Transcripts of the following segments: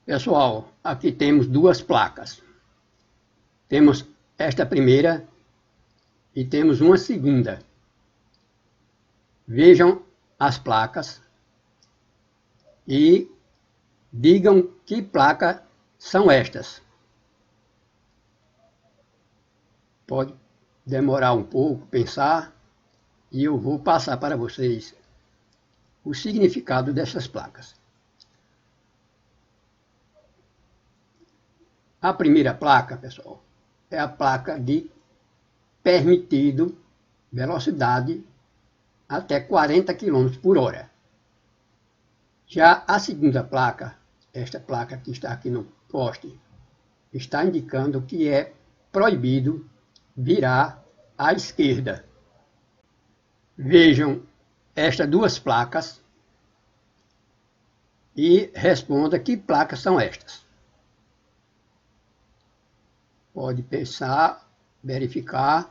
Pessoal, aqui temos duas placas. Temos esta primeira e temos uma segunda. Vejam as placas e digam que placa são estas. Pode demorar um pouco, pensar, e eu vou passar para vocês o significado dessas placas. A primeira placa, pessoal, é a placa de permitido velocidade até 40 km por hora. Já a segunda placa, esta placa que está aqui no poste, está indicando que é proibido virar à esquerda. Vejam estas duas placas e responda que placas são estas. Pode pensar, verificar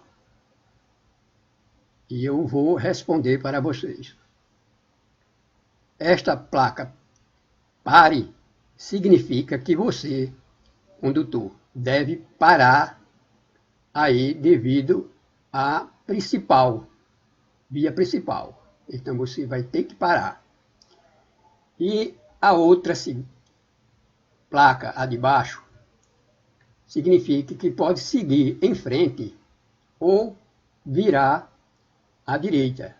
e eu vou responder para vocês. Esta placa pare significa que você, condutor, deve parar aí devido à via principal. Então você vai ter que parar. E a outra placa, a de baixo, significa que pode seguir em frente ou virar à direita.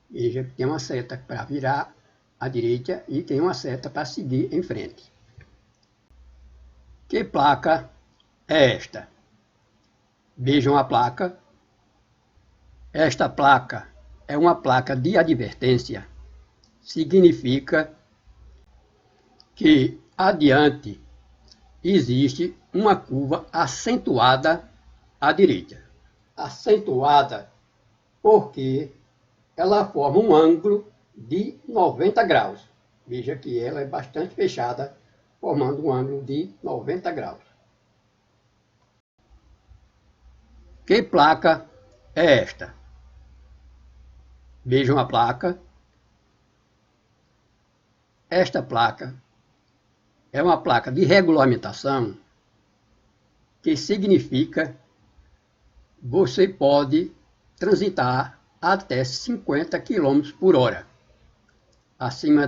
Veja que tem uma seta para virar à direita e tem uma seta para seguir em frente. Que placa é esta? Vejam a placa. Esta placa é uma placa de advertência. Significa que adiante existe uma curva acentuada à direita. Acentuada porque ela forma um ângulo de 90 graus. Veja que ela é bastante fechada, formando um ângulo de 90 graus. Que placa é esta? Vejam a placa. Esta placa é uma placa de regulamentação que significa você pode transitar até 50 km por hora. Acima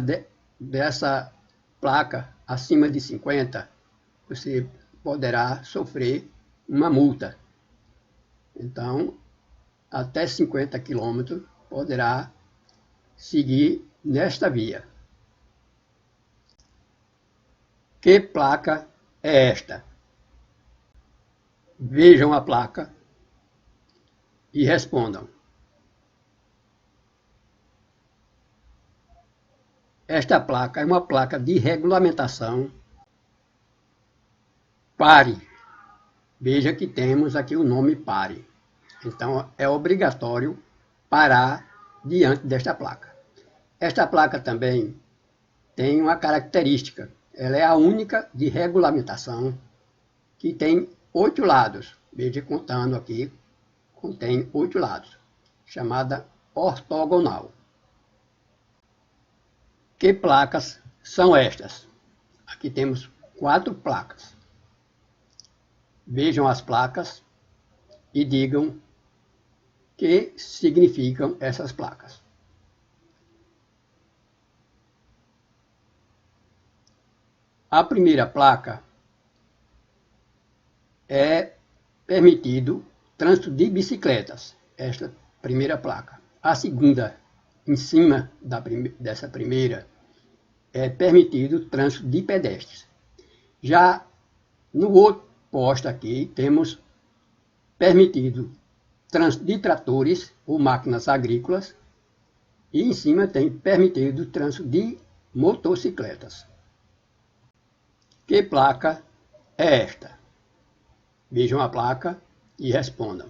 dessa placa, acima de 50, você poderá sofrer uma multa. Então, até 50 km poderá seguir nesta via. Que placa é esta? Vejam a placa e respondam. Esta placa é uma placa de regulamentação. Pare. Veja que temos aqui o nome pare. Então é obrigatório parar diante desta placa. Esta placa também tem uma característica. Ela é a única de regulamentação que tem 8 lados. Veja contando aqui, contém 8 lados, chamada ortogonal. Que placas são estas? Aqui temos 4 placas. Vejam as placas e digam o que significam essas placas. A primeira placa é permitido trânsito de bicicletas, esta primeira placa. A segunda, em cima dessa primeira, é permitido trânsito de pedestres. Já no outro posto aqui, temos permitido trânsito de tratores ou máquinas agrícolas e em cima tem permitido trânsito de motocicletas. Que placa é esta? Vejam a placa e respondam.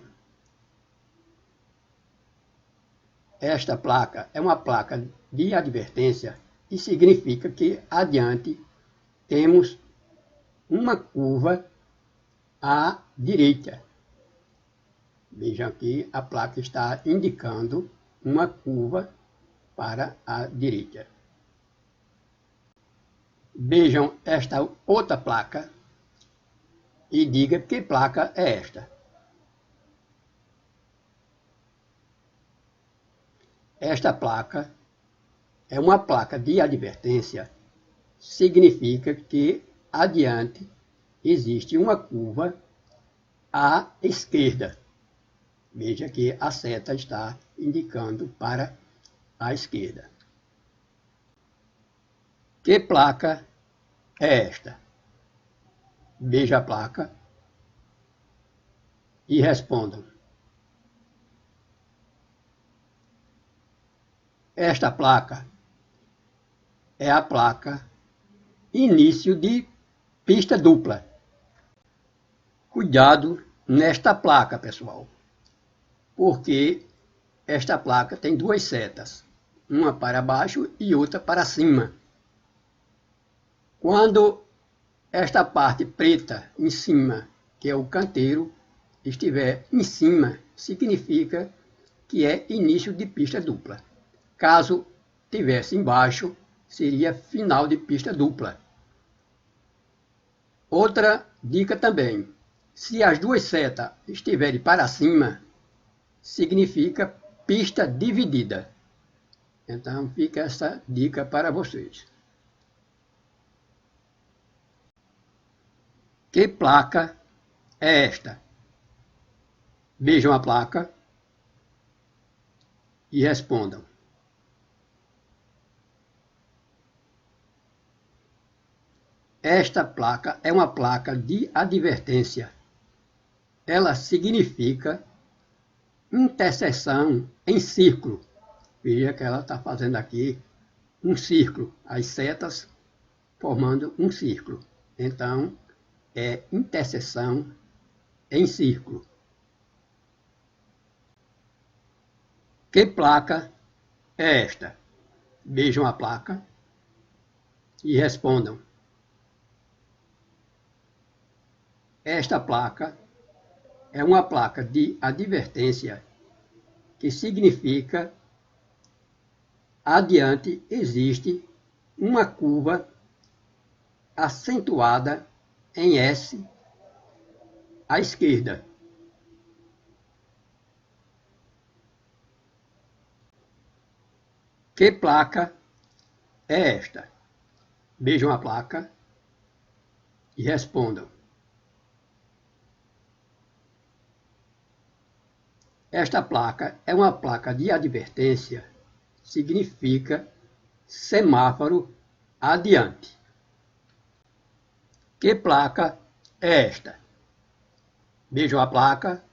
Esta placa é uma placa de advertência e significa que adiante temos uma curva à direita. Vejam aqui, a placa está indicando uma curva para a direita. Vejam esta outra placa e diga que placa é esta. Esta placa é uma placa de advertência, significa que adiante existe uma curva à esquerda. Veja que a seta está indicando para a esquerda. Que placa é esta? Veja a placa e respondam. Esta placa é a placa início de pista dupla. Cuidado nesta placa, pessoal, porque esta placa tem duas setas, uma para baixo e outra para cima. Quando esta parte preta em cima, que é o canteiro, estiver em cima, significa que é início de pista dupla. Caso tivesse embaixo, seria final de pista dupla. Outra dica também, se as duas setas estiverem para cima, significa pista dividida. Então fica essa dica para vocês. Que placa é esta? Vejam a placa e respondam. Esta placa é uma placa de advertência. Ela significa interseção em círculo. Veja que ela está fazendo aqui um círculo, as setas formando um círculo. Então, é interseção em círculo. Que placa é esta? Vejam a placa e respondam. Esta placa é uma placa de advertência que significa adiante existe uma curva acentuada em S à esquerda. Que placa é esta? Vejam a placa e respondam. Esta placa é uma placa de advertência, significa semáforo adiante. Que placa é esta? Vejam a placa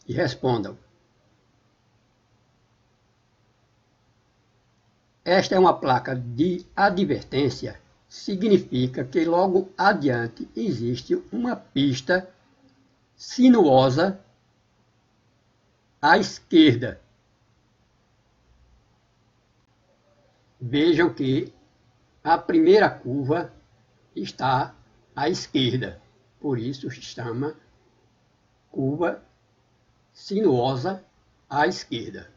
e respondam. Esta é uma placa de advertência, significa que logo adiante existe uma pista sinuosa à esquerda. Vejam que a primeira curva está à esquerda, por isso se chama curva sinuosa à esquerda.